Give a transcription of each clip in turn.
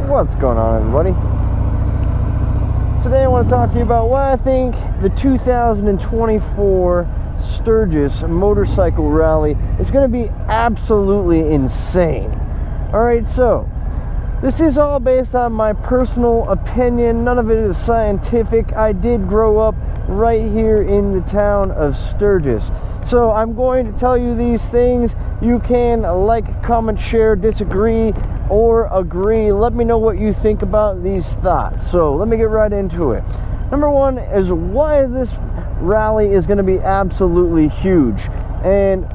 What's going on, everybody? Today I want to talk to you about why I think the 2024 Sturgis motorcycle rally is going to be absolutely insane. Alright, so this is all based on my personal opinion. None of it is scientific. I did grow up right here in the town of Sturgis. So I'm going to tell you these things. You can like, comment, share, disagree, or agree. Let me know what you think about these thoughts. So let me get right into it. Number one is why this rally is going to be absolutely huge. And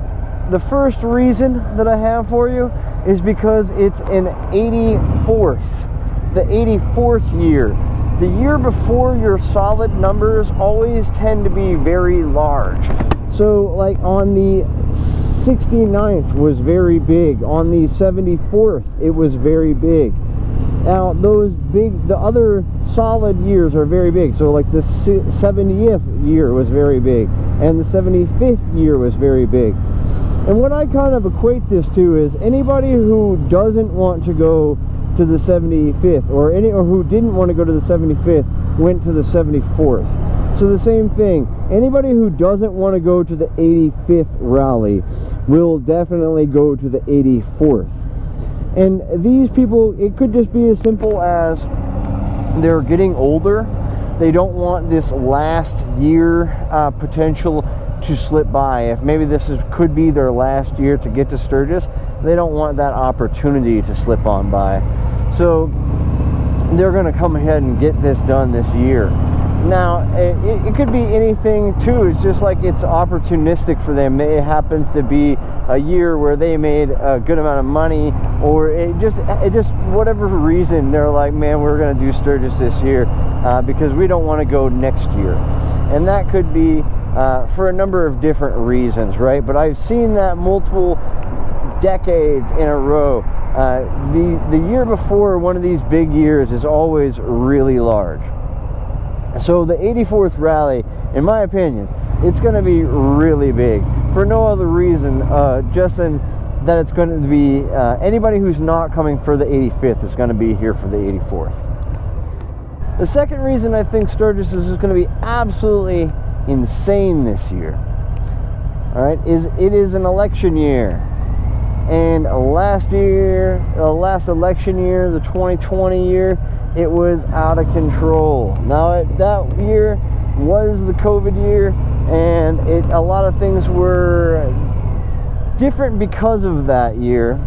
the first reason that I have for you is because it's an 84th. The 84th year. The year before, your solid numbers always tend to be very large. So like on the 69th was very big. On the 74th, it was very big. Now the other solid years are very big. So like the 70th year was very big, and the 75th year was very big. And what I kind of equate this to is anybody who doesn't want to go to the 75th, or who didn't want to go to the 75th, went to the 74th. So the same thing. Anybody who doesn't want to go to the 85th rally will definitely go to the 84th. And these people, it could just be as simple as they're getting older. They don't want this last year potential to slip by. If maybe could be their last year to get to Sturgis, they don't want that opportunity to slip on by. So they're going to come ahead and get this done this year. Now, it could be anything too. It's just like it's opportunistic for them. It happens to be a year where they made a good amount of money, or it just whatever reason, they're like, man, we're going to do Sturgis this year because we don't want to go next year. And that could be for a number of different reasons, right? But I've seen that multiple decades in a row. The year before one of these big years is always really large. So the 84th rally, in my opinion, it's going to be really big for no other reason, just that it's going to be anybody who's not coming for the 85th is going to be here for the 84th. The second reason I think Sturgis is going to be absolutely insane this year, all right, is it is an election year. And last election year, the 2020 year, it was out of control. Now that year was the COVID year, and a lot of things were different because of that year,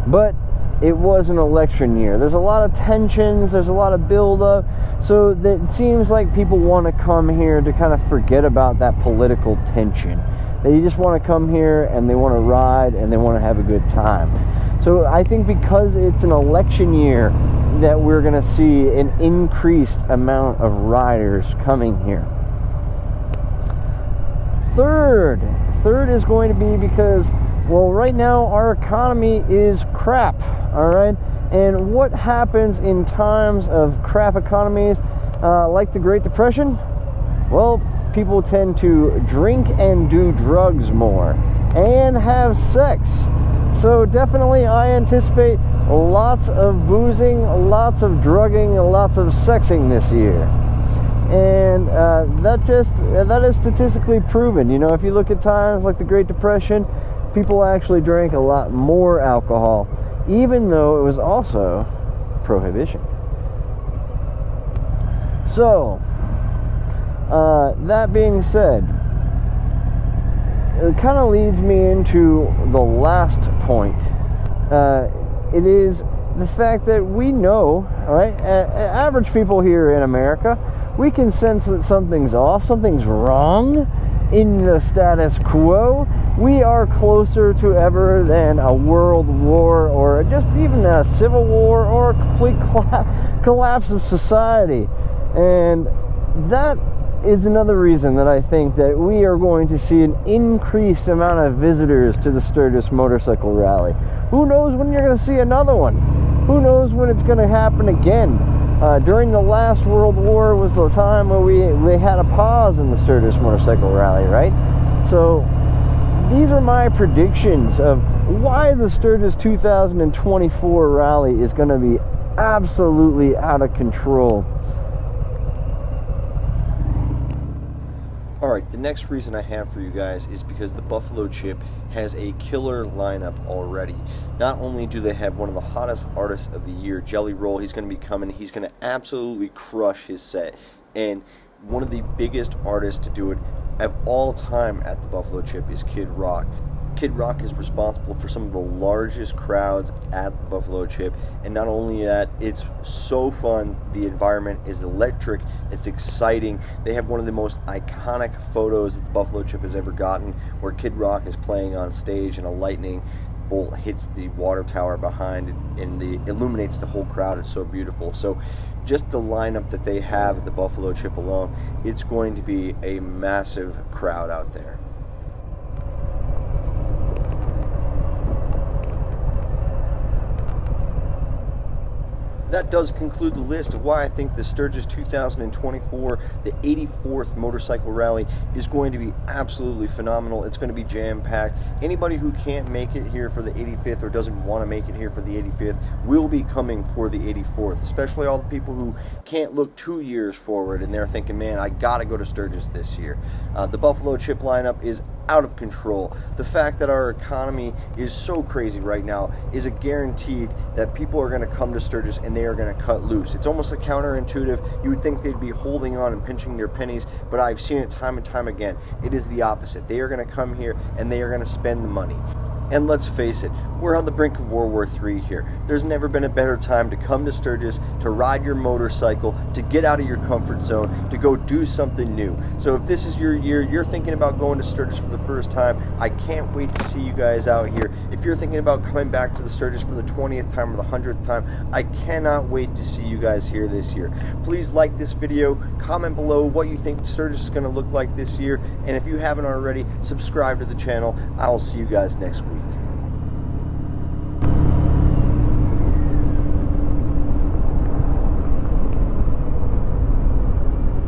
but it was an election year. There's a lot of tensions, there's a lot of buildup, so that it seems like people want to come here to kind of forget about that political tension. They just want to come here and they want to ride and they want to have a good time. So I think because it's an election year that we're going to see an increased amount of riders coming here. Third is going to be because, well, right now our economy is crap, all right? And what happens in times of crap economies, like the Great Depression? Well, people tend to drink and do drugs more and have sex. So definitely I anticipate lots of boozing, lots of drugging, and lots of sexing this year. And that is statistically proven. You know, if you look at times like the Great Depression, people actually drank a lot more alcohol, even though it was also prohibition. So that being said, it kind of leads me into the last point. It is the fact that we know, right, average people here in America, we can sense that something's off, something's wrong in the status quo. We are closer to ever than a world war, or just even a civil war, or a complete collapse of society. And that is another reason that I think that we are going to see an increased amount of visitors to the Sturgis Motorcycle Rally. Who knows when you're going to see another one? Who knows when it's going to happen again? During the last World War was the time where we had a pause in the Sturgis Motorcycle Rally, right? So these are my predictions of why the Sturgis 2024 rally is going to be absolutely out of control. Alright, the next reason I have for you guys is because the Buffalo Chip has a killer lineup already. Not only do they have one of the hottest artists of the year, Jelly Roll, he's going to be coming, he's going to absolutely crush his set. And one of the biggest artists to do it of all time at the Buffalo Chip is Kid Rock. Kid Rock is responsible for some of the largest crowds at the Buffalo Chip, and not only that, it's so fun. The environment is electric, it's exciting. They have one of the most iconic photos that the Buffalo Chip has ever gotten, where Kid Rock is playing on stage and a lightning bolt hits the water tower behind and illuminates the whole crowd. It's so beautiful. So just the lineup that they have at the Buffalo Chip alone, it's going to be a massive crowd out there. That does conclude the list of why I think the Sturgis 2024, the 84th motorcycle rally, is going to be absolutely phenomenal. It's going to be jam-packed. Anybody who can't make it here for the 85th or doesn't want to make it here for the 85th will be coming for the 84th, especially all the people who can't look 2 years forward and they're thinking, man, I got to go to Sturgis this year. The Buffalo Chip lineup is out of control. The fact that our economy is so crazy right now is a guaranteed that people are going to come to Sturgis and they are going to cut loose. It's almost like counterintuitive. You would think they'd be holding on and pinching their pennies, but I've seen it time and time again. It is the opposite. They are going to come here and they are going to spend the money. And let's face it, we're on the brink of World War III here. There's never been a better time to come to Sturgis, to ride your motorcycle, to get out of your comfort zone, to go do something new. So if this is your year, you're thinking about going to Sturgis for the first time, I can't wait to see you guys out here. If you're thinking about coming back to the Sturgis for the 20th time or the 100th time, I cannot wait to see you guys here this year. Please like this video, comment below what you think Sturgis is going to look like this year, and if you haven't already, subscribe to the channel. I'll see you guys next week.